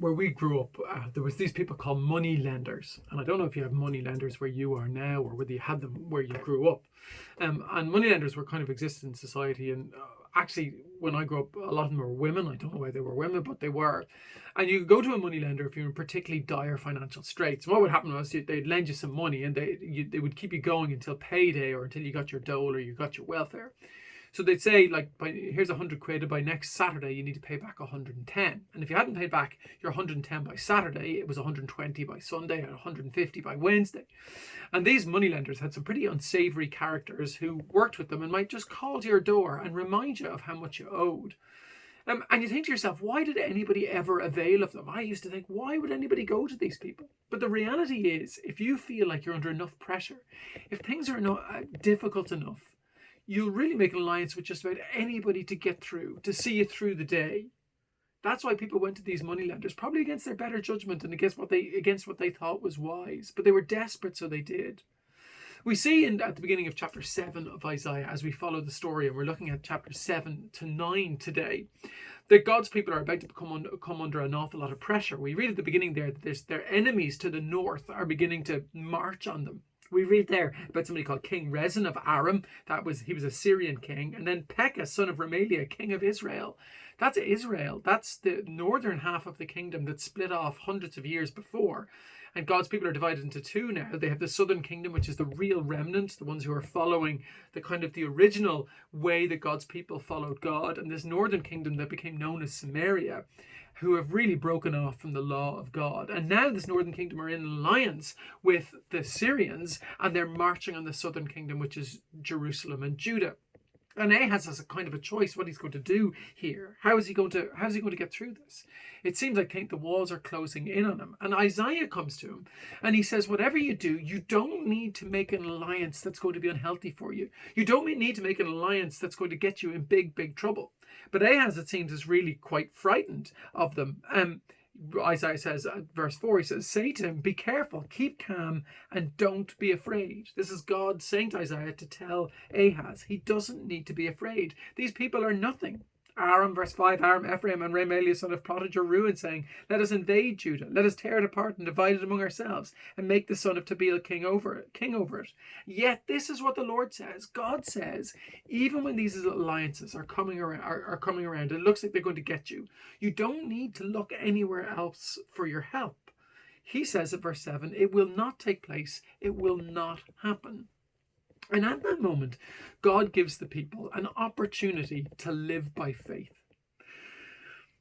where we grew up, there was these people called money lenders, and I don't know if you have money lenders where you are now or whether you had them where you grew up. And money lenders were kind of existed in society, and actually, when I grew up, a lot of them were women. I don't know why they were women, but they were. And you could go to a money lender if you're in particularly dire financial straits. And what would happen was they'd lend you some money, and they would keep you going until payday or until you got your dole or you got your welfare. So they'd say, like, here's 100 quid, and by next Saturday you need to pay back 110. And if you hadn't paid back your 110 by Saturday, it was 120 by Sunday and 150 by Wednesday. And these moneylenders had some pretty unsavory characters who worked with them and might just call to your door and remind you of how much you owed. And you think to yourself, why did anybody ever avail of them? I used to think, why would anybody go to these people? But the reality is, if you feel like you're under enough pressure, if things are not difficult enough, you'll really make an alliance with just about anybody to get through, to see you through the day. That's why people went to these moneylenders, probably against their better judgment and against what they thought was wise. But they were desperate, so they did. We see at the beginning of chapter 7 of Isaiah, as we follow the story, and we're looking at chapter 7 to 9 today, that God's people are about to come under an awful lot of pressure. We read at the beginning there that their enemies to the north are beginning to march on them. We read there about somebody called King Rezin of Aram. He was a Syrian king. And then Pekah, son of Remaliah, king of Israel. That's Israel. That's the northern half of the kingdom that split off hundreds of years before. And God's people are divided into two now. They have the southern kingdom, which is the real remnant, the ones who are following the original way that God's people followed God. And this northern kingdom that became known as Samaria, who have really broken off from the law of God. And now this northern kingdom are in alliance with the Syrians, and they're marching on the southern kingdom, which is Jerusalem and Judah. And Ahaz has a kind of a choice what he's going to do here. How is he going to get through this? It seems like the walls are closing in on him. And Isaiah comes to him and he says, whatever you do, you don't need to make an alliance that's going to be unhealthy for you. You don't need to make an alliance that's going to get you in big, big trouble. But Ahaz, it seems, is really quite frightened of them. Isaiah says, verse 4, he says, say to him, be careful, keep calm, and don't be afraid. This is God saying to Isaiah to tell Ahaz he doesn't need to be afraid. These people are nothing. Aram, verse 5, Aram, Ephraim, and Remaliah, son of Protege, are ruined, saying, let us invade Judah, let us tear it apart and divide it among ourselves, and make the son of Tabeel king over it. Yet this is what the Lord says. God says, even when these alliances are coming around, it looks like they're going to get you. You don't need to look anywhere else for your help. He says at verse 7, it will not take place, it will not happen. And at that moment, God gives the people an opportunity to live by faith.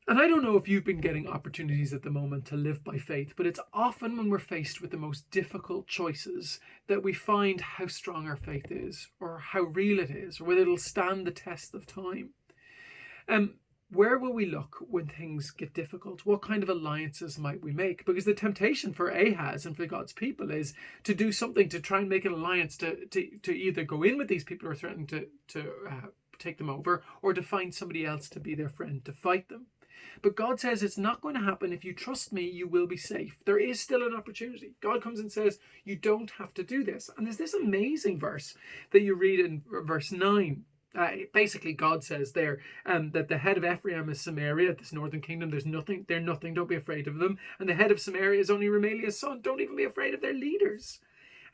And I don't know if you've been getting opportunities at the moment to live by faith, but it's often when we're faced with the most difficult choices that we find how strong our faith is, or how real it is, or whether it'll stand the test of time. Where will we look when things get difficult? What kind of alliances might we make? Because the temptation for Ahaz and for God's people is to do something to try and make an alliance to either go in with these people who are threatening to take them over, or to find somebody else to be their friend to fight them. But God says it's not going to happen. If you trust me, you will be safe. There is still an opportunity. God comes and says, you don't have to do this. And there's this amazing verse that you read in verse 9. Basically, God says there that the head of Ephraim is Samaria, this northern kingdom. They're nothing. Don't be afraid of them. And the head of Samaria is only Remaliah's son. Don't even be afraid of their leaders.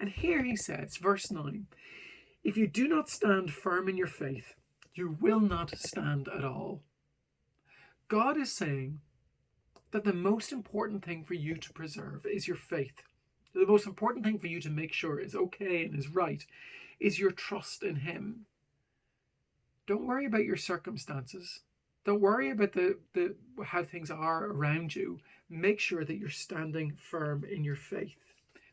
And here he says, verse 9, if you do not stand firm in your faith, you will not stand at all. God is saying that the most important thing for you to preserve is your faith. The most important thing for you to make sure is okay and is right is your trust in him. Don't worry about your circumstances. Don't worry about the how things are around you. Make sure that you're standing firm in your faith.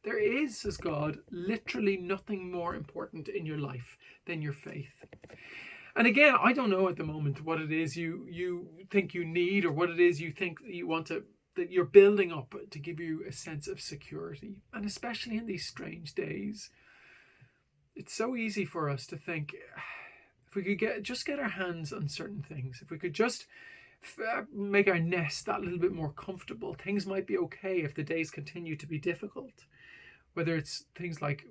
There is, says God, literally nothing more important in your life than your faith. And again, I don't know at the moment what it is you think you need, or what it is you think that you want that you're building up to give you a sense of security. And especially in these strange days, it's so easy for us to think, if we could get our hands on certain things, if we could just make our nest that little bit more comfortable, things might be okay if the days continue to be difficult. Whether it's things like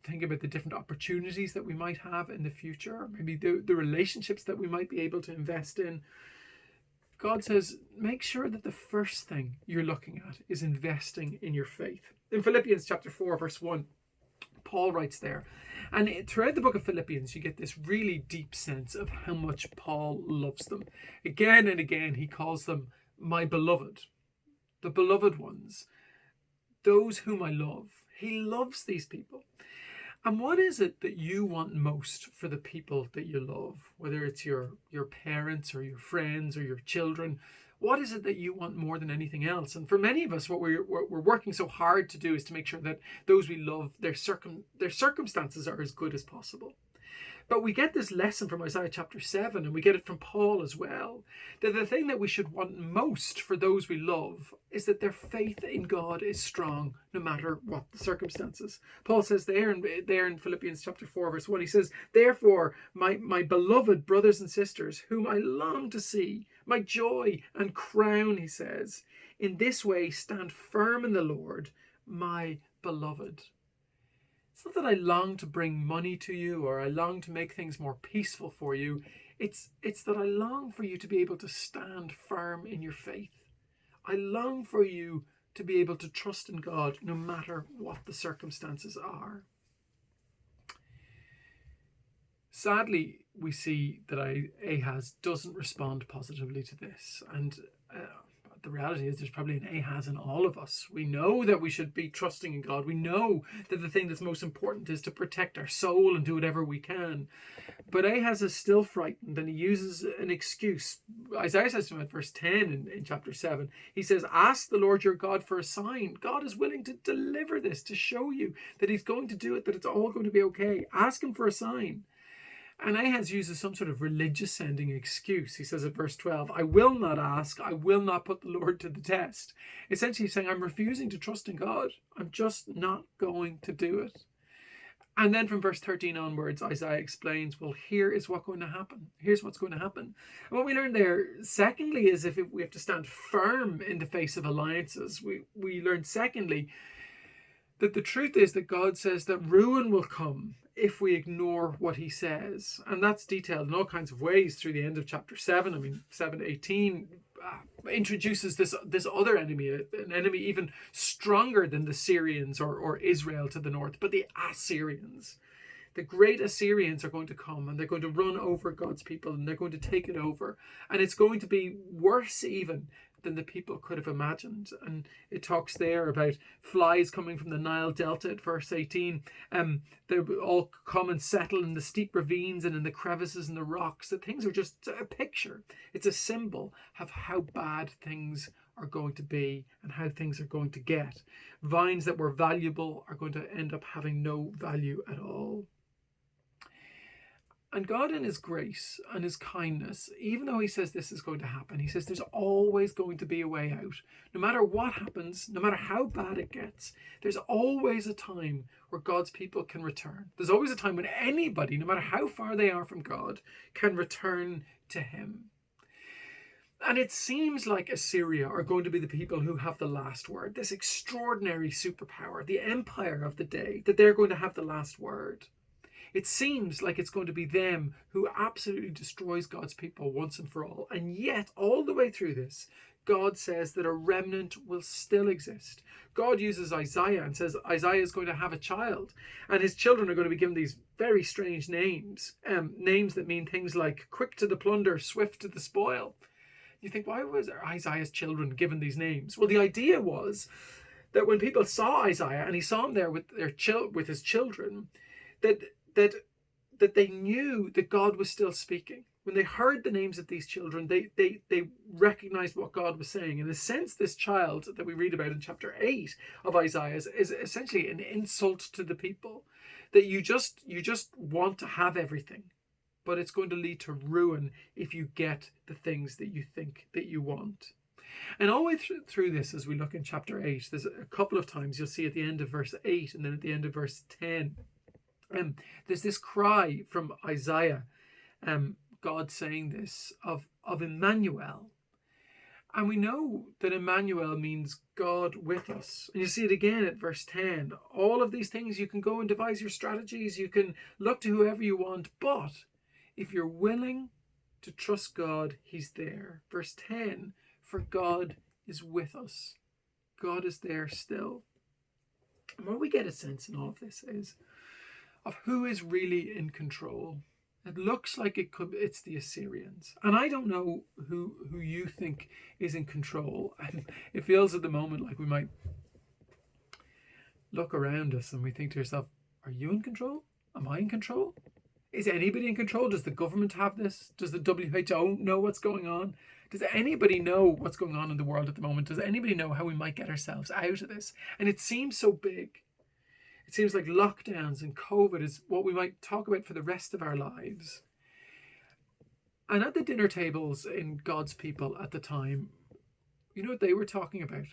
think about the different opportunities that we might have in the future, or maybe the relationships that we might be able to invest in. God says, make sure that the first thing you're looking at is investing in your faith. In Philippians chapter 4, verse 1, Paul writes there, and throughout the book of Philippians, you get this really deep sense of how much Paul loves them. Again and again, he calls them my beloved, the beloved ones, those whom I love. He loves these people. And what is it that you want most for the people that you love? Whether it's your parents or your friends or your children, what is it that you want more than anything else? And for many of us, what we're working so hard to do is to make sure that those we love, their circumstances are as good as possible. But we get this lesson from Isaiah chapter 7, and we get it from Paul as well, that the thing that we should want most for those we love is that their faith in God is strong no matter what the circumstances. Paul says there in Philippians chapter 4, verse 1, he says, therefore, my beloved brothers and sisters, whom I long to see, my joy and crown, he says, in this way stand firm in the Lord, my beloved. It's not that I long to bring money to you or I long to make things more peaceful for you. It's that I long for you to be able to stand firm in your faith. I long for you to be able to trust in God no matter what the circumstances are. Sadly, we see that Ahaz doesn't respond positively to this. And the reality is there's probably an Ahaz in all of us. We know that we should be trusting in God. We know that the thing that's most important is to protect our soul and do whatever we can. But Ahaz is still frightened, and he uses an excuse. Isaiah says to him at verse 10 in chapter 7, he says, ask the Lord your God for a sign. God is willing to deliver this, to show you that he's going to do it, that it's all going to be okay. Ask him for a sign. And Ahaz uses some sort of religious sounding excuse. He says at verse 12, I will not ask, I will not put the Lord to the test. Essentially saying, I'm refusing to trust in God. I'm just not going to do it. And then from verse 13 onwards, Isaiah explains, well, here is what's going to happen. Here's what's going to happen. And what we learn there, secondly, is if we have to stand firm in the face of alliances. We learn, secondly, that the truth is that God says that ruin will come if we ignore what he says. And that's detailed in all kinds of ways through the end of chapter 7. I mean, 7 to 18 introduces this other enemy, an enemy even stronger than the Syrians or Israel to the north, but the Assyrians. The great Assyrians are going to come, and they're going to run over God's people, and they're going to take it over. And it's going to be worse even than the people could have imagined. And it talks there about flies coming from the Nile Delta at verse 18. They all come and settle in the steep ravines and in the crevices and the rocks. That things are just a picture. It's a symbol of how bad things are going to be and how things are going to get. Vines that were valuable are going to end up having no value at all. And God in his grace and his kindness, even though he says this is going to happen, he says there's always going to be a way out. No matter what happens, no matter how bad it gets, there's always a time where God's people can return. There's always a time when anybody, no matter how far they are from God, can return to him. And it seems like Assyria are going to be the people who have the last word, this extraordinary superpower, the empire of the day, that they're going to have the last word. It seems like it's going to be them who absolutely destroys God's people once and for all. And yet, all the way through this, God says that a remnant will still exist. God uses Isaiah and says Isaiah is going to have a child. And his children are going to be given these very strange names. Names that mean things like quick to the plunder, swift to the spoil. You think, why was Isaiah's children given these names? Well, the idea was that when people saw Isaiah and he saw him there with his children, that they knew that God was still speaking. When they heard the names of these children, they recognized what God was saying. In a sense, this child that we read about in chapter 8 of Isaiah is essentially an insult to the people. That you just want to have everything, but it's going to lead to ruin if you get the things that you think that you want. And all the way through this, as we look in chapter 8, there's a couple of times you'll see at the end of verse 8 and then at the end of verse 10, there's this cry from Isaiah, God saying this, of Emmanuel. And we know that Emmanuel means God with us. And you see it again at verse 10. All of these things, you can go and devise your strategies. You can look to whoever you want. But if you're willing To trust God, he's there. Verse 10, for God is with us. God is there still. And what we get a sense in all of this is of who is really in control. It looks like it's the Assyrians. And I don't know who you think is in control. And it feels at the moment like we might look around us and we think to ourselves, are you in control? Am I in control? Is anybody in control? Does the government have this? Does the WHO know what's going on? Does anybody know what's going on in the world at the moment? Does anybody know how we might get ourselves out of this? And it seems so big. It seems like lockdowns and COVID is what we might talk about for the rest of our lives. And at the dinner tables in God's people at the time, you know what they were talking about?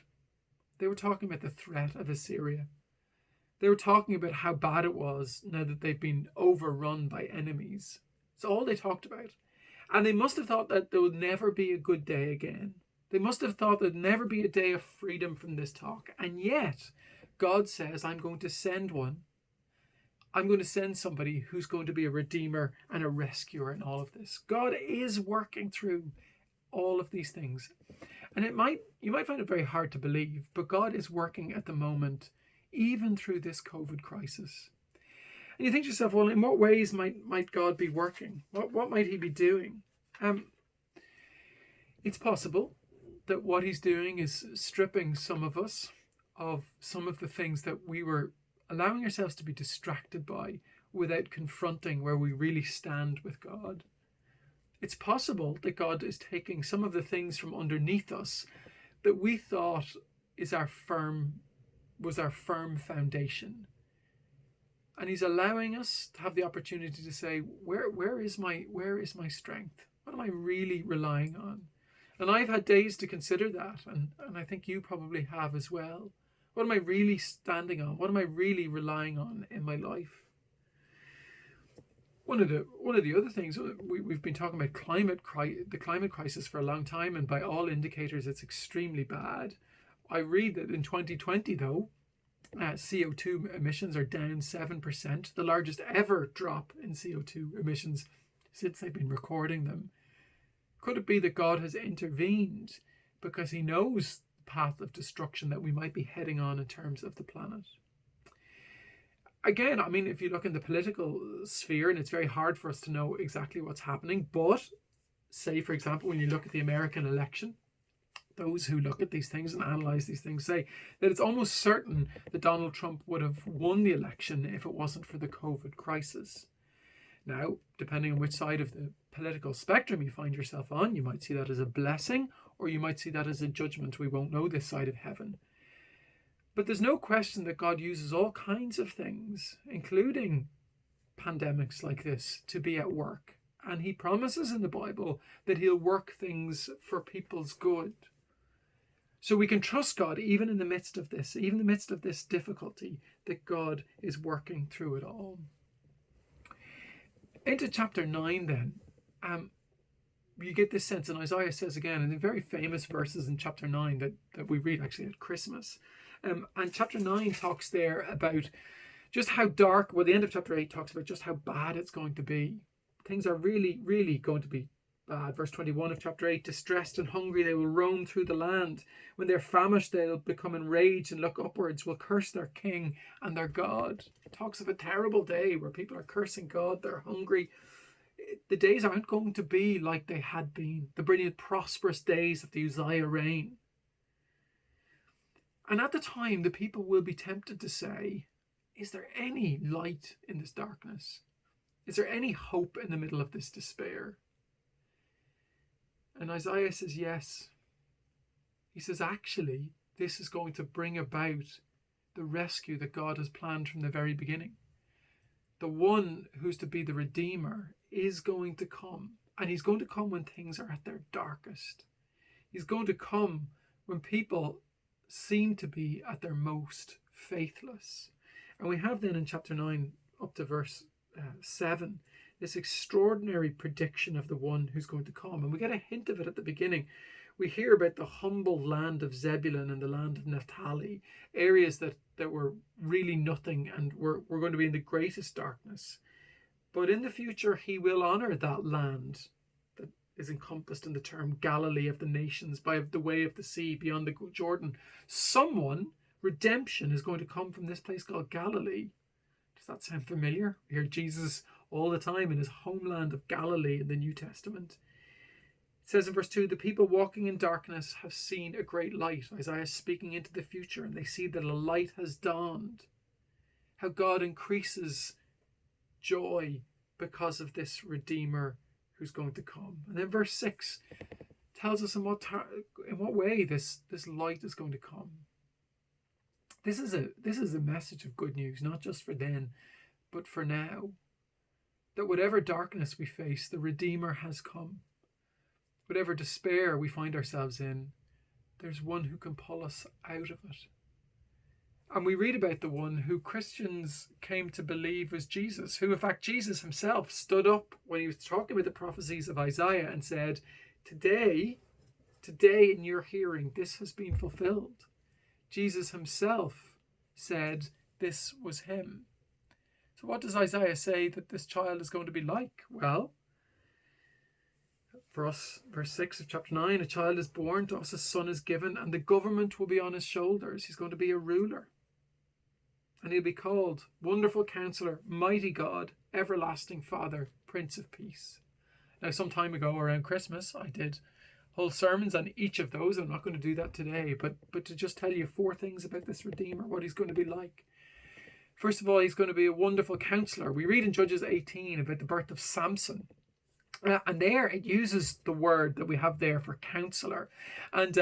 They were talking about the threat of Assyria. They were talking about how bad it was now that they've been overrun by enemies. It's all they talked about. And they must have thought that there would never be a good day again. They must have thought there'd never be a day of freedom from this talk. And yet, God says, I'm going to send one. I'm going to send somebody who's going to be a redeemer and a rescuer in all of this. God is working through all of these things. And you might find it very hard to believe, but God is working at the moment even through this COVID crisis. And you think to yourself, well, in what ways might God be working? What might he be doing? It's possible that what he's doing is stripping some of us of some of the things that we were allowing ourselves to be distracted by without confronting where we really stand with God. It's possible that God is taking some of the things from underneath us that we thought was our firm foundation. And he's allowing us to have the opportunity to say, where is my strength? What am I really relying on? And I've had days to consider that, and I think you probably have as well. What am I really standing on? What am I really relying on in my life? One of the other things, we've been talking about the climate crisis for a long time, and by all indicators it's extremely bad. I read that in 2020 though, CO2 emissions are down 7%, the largest ever drop in CO2 emissions since they've been recording them. Could it be that God has intervened because he knows the path of destruction that we might be heading on in terms of the planet? Again, I mean, if you look in the political sphere, and it's very hard for us to know exactly what's happening, but say, for example, when you look at the American election, those who look at these things and analyze these things say that it's almost certain that Donald Trump would have won the election if it wasn't for the COVID crisis. Now, depending on which side of the political spectrum you find yourself on, you might see that as a blessing or you might see that as a judgment. We won't know this side of heaven. But there's no question that God uses all kinds of things, including pandemics like this, to be at work. And he promises in the Bible that he'll work things for people's good. So we can trust God even in the midst of this, even in the midst of this difficulty, that God is working through it all. Into chapter 9 then, you get this sense, and Isaiah says again in the very famous verses in chapter 9 that we read actually at Christmas. And chapter 9 talks there about just how dark, well, the end of chapter 8 talks about just how bad it's going to be. Things are really, really going to be bad. Verse 21 of chapter 8, distressed and hungry, they will roam through the land. When they're famished, they'll become enraged and look upwards, will curse their king and their God. It talks of a terrible day where people are cursing God, they're hungry. The days aren't going to be like they had been, the brilliant, prosperous days of the Uzziah reign. And at the time, the people will be tempted to say, is there any light in this darkness? Is there any hope in the middle of this despair? And Isaiah says, yes. He says, actually, this is going to bring about the rescue that God has planned from the very beginning. The one who's to be the Redeemer is going to come. And he's going to come when things are at their darkest. He's going to come when people seem to be at their most faithless. And we have then in chapter 9 up to verse 7 this extraordinary prediction of the one who's going to come. And we get a hint of it at the beginning. We hear about the humble land of Zebulun and the land of Naphtali, areas that were really nothing and were going to be in the greatest darkness. But in the future, he will honor that land is encompassed in the term Galilee of the nations, by the way of the sea beyond the Jordan. Redemption is going to come from this place called Galilee. Does that sound familiar? We hear Jesus all the time in his homeland of Galilee in the New Testament. It says in verse 2, the people walking in darkness have seen a great light. Isaiah is speaking into the future, and they see that a light has dawned. How God increases joy because of this Redeemer who's going to come. And then verse 6 tells us in what way this light is going to come. This is a message of good news, not just for then, but for now. That whatever darkness we face, the Redeemer has come. Whatever despair we find ourselves in, there's one who can pull us out of it. And we read about the one who Christians came to believe was Jesus, who in fact Jesus himself stood up when he was talking about the prophecies of Isaiah and said, today in your hearing, this has been fulfilled. Jesus himself said this was him. So what does Isaiah say that this child is going to be like? Well, for us, verse 6 of chapter 9, a child is born, to us a son is given, and the government will be on his shoulders. He's going to be a ruler. And he'll be called Wonderful Counselor, Mighty God, Everlasting Father, Prince of Peace. Now, some time ago around Christmas, I did whole sermons on each of those. I'm not going to do that today, but to just tell you 4 things about this Redeemer, what he's going to be like. First of all, he's going to be a wonderful counselor. We read in Judges 18 about the birth of Samson. And there it uses the word that we have there for counselor. And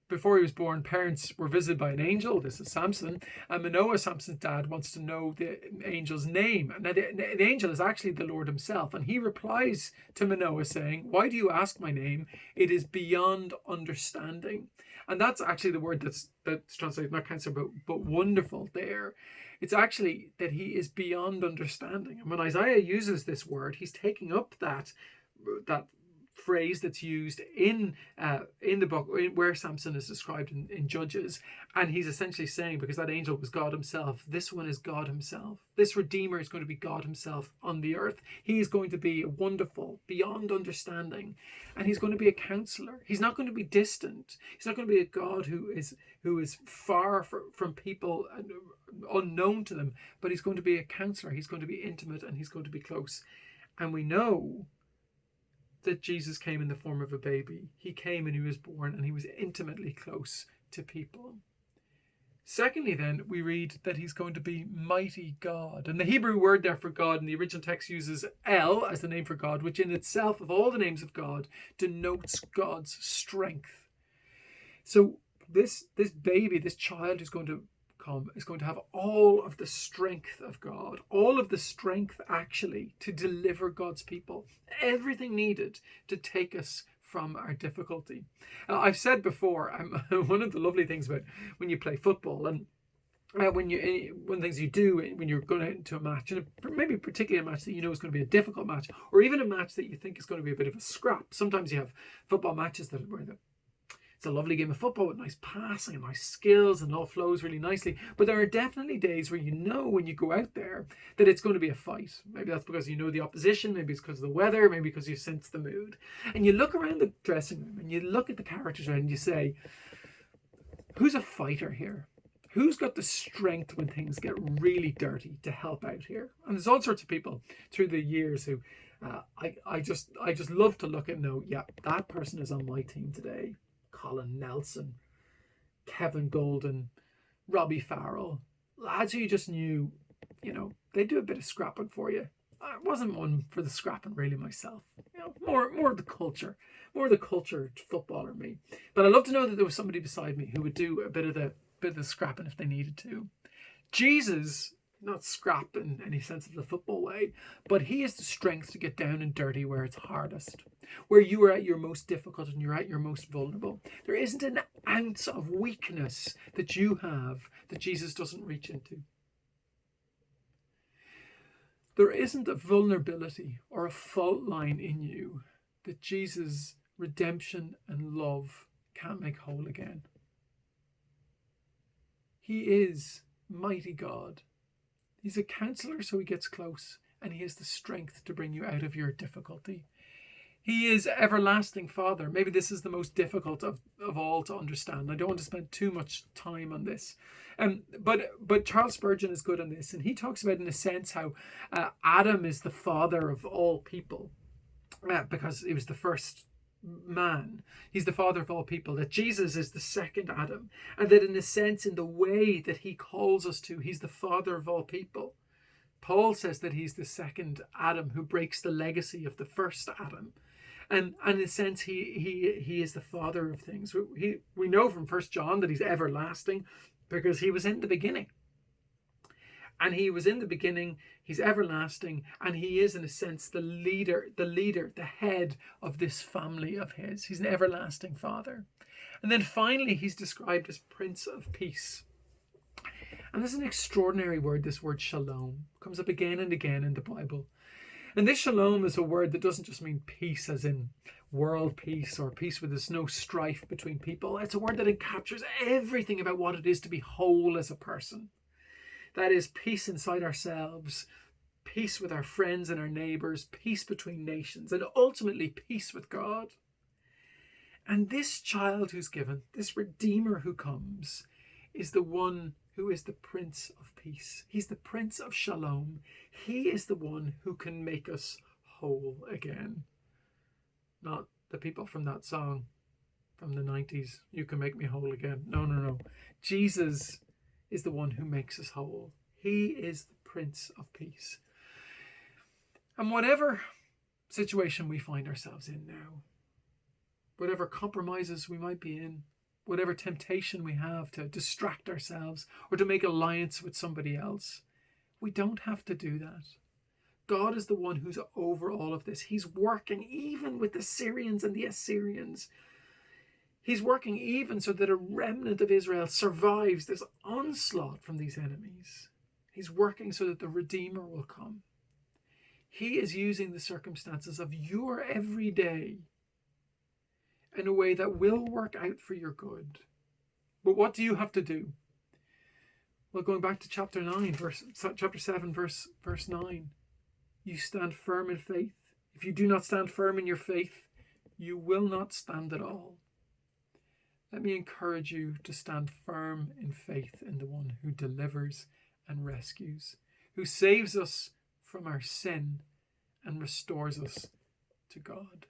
before he was born, parents were visited by an angel. This is Samson. And Manoah, Samson's dad, wants to know the angel's name. Now, the angel is actually the Lord himself. And he replies to Manoah saying, why do you ask my name? It is beyond understanding. And that's actually the word that's translated, not counselor, but wonderful there. It's actually that he is beyond understanding. And when Isaiah uses this word, he's taking up that phrase that's used in the book where Samson is described in Judges, and he's essentially saying, because that angel was God himself, this one is God himself. This Redeemer is going to be God himself on the earth. He is going to be wonderful, beyond understanding, and he's going to be a counselor. He's not going to be distant. He's not going to be a God who is far from people and unknown to them, but he's going to be a counselor. He's going to be intimate, and he's going to be close. And we know that Jesus came in the form of a baby. He came and he was born, and he was intimately close to people. Secondly, then, we read that he's going to be mighty God. And the Hebrew word there for God in the original text uses El as the name for God, which in itself, of all the names of God, denotes God's strength. So this baby, this child who's going to come, is going to have all of the strength of God, all of the strength actually to deliver God's people, everything needed to take us from our difficulty. I've said before, one of the lovely things about when you play football, and one of the things you do when you're going out into a match, and maybe particularly a match that you know is going to be a difficult match, or even a match that you think is going to be a bit of a scrap. Sometimes you have football matches where it's a lovely game of football with nice passing and nice skills and all flows really nicely. But there are definitely days where you know when you go out there that it's going to be a fight. Maybe that's because you know the opposition, maybe it's because of the weather, maybe because you sense the mood. And you look around the dressing room and you look at the characters around and you say, who's a fighter here? Who's got the strength when things get really dirty to help out here? And there's all sorts of people through the years who I just love to look and know, yeah, that person is on my team today. Colin Nelson, Kevin Golden, Robbie Farrell, lads who you just knew, they do a bit of scrapping for you. I wasn't one for the scrapping really myself. More of the culture footballer me. But I love to know that there was somebody beside me who would do a bit of the scrapping if they needed to. Jesus, not scrap in any sense of the football way, but he has the strength to get down and dirty where it's hardest, where you are at your most difficult and you're at your most vulnerable. There isn't an ounce of weakness that you have that Jesus doesn't reach into. There isn't a vulnerability or a fault line in you that Jesus' redemption and love can't make whole again. He is mighty God. He's a counselor, so he gets close, and he has the strength to bring you out of your difficulty. He is everlasting Father. Maybe this is the most difficult of all to understand. I don't want to spend too much time on this. But Charles Spurgeon is good on this, and he talks about, in a sense, how Adam is the father of all people, because he was the first man. He's the father of all people. That Jesus is the second Adam, and that, in a sense, in the way that he calls us to, he's the father of all people. Paul says that he's the second Adam who breaks the legacy of the first Adam. And in a sense, he is the father of things. We know from 1 John that he's everlasting because he was in the beginning. And he was in the beginning, he's everlasting, and he is, in a sense, the leader, the head of this family of his. He's an everlasting Father. And then finally, he's described as Prince of Peace. And this is an extraordinary word, this word shalom. It comes up again and again in the Bible. And this shalom is a word that doesn't just mean peace as in world peace or peace where there's no strife between people. It's a word that encaptures everything about what it is to be whole as a person. That is peace inside ourselves, peace with our friends and our neighbours, peace between nations, and ultimately peace with God. And this child who's given, this Redeemer who comes, is the one who is the Prince of Peace. He's the Prince of Shalom. He is the one who can make us whole again. Not the people from that song from the 90s, "You Can Make Me Whole Again." No. Jesus is the one who makes us whole. He is the Prince of Peace. And whatever situation we find ourselves in now, whatever compromises we might be in, whatever temptation we have to distract ourselves or to make alliance with somebody else, we don't have to do that. God is the one who's over all of this. He's working even with the Syrians and the Assyrians. He's working even so that a remnant of Israel survives this onslaught from these enemies. He's working so that the Redeemer will come. He is using the circumstances of your everyday in a way that will work out for your good. But what do you have to do? Well, going back to chapter 7, verse 9, you stand firm in faith. If you do not stand firm in your faith, you will not stand at all. Let me encourage you to stand firm in faith in the one who delivers and rescues, who saves us from our sin and restores us to God.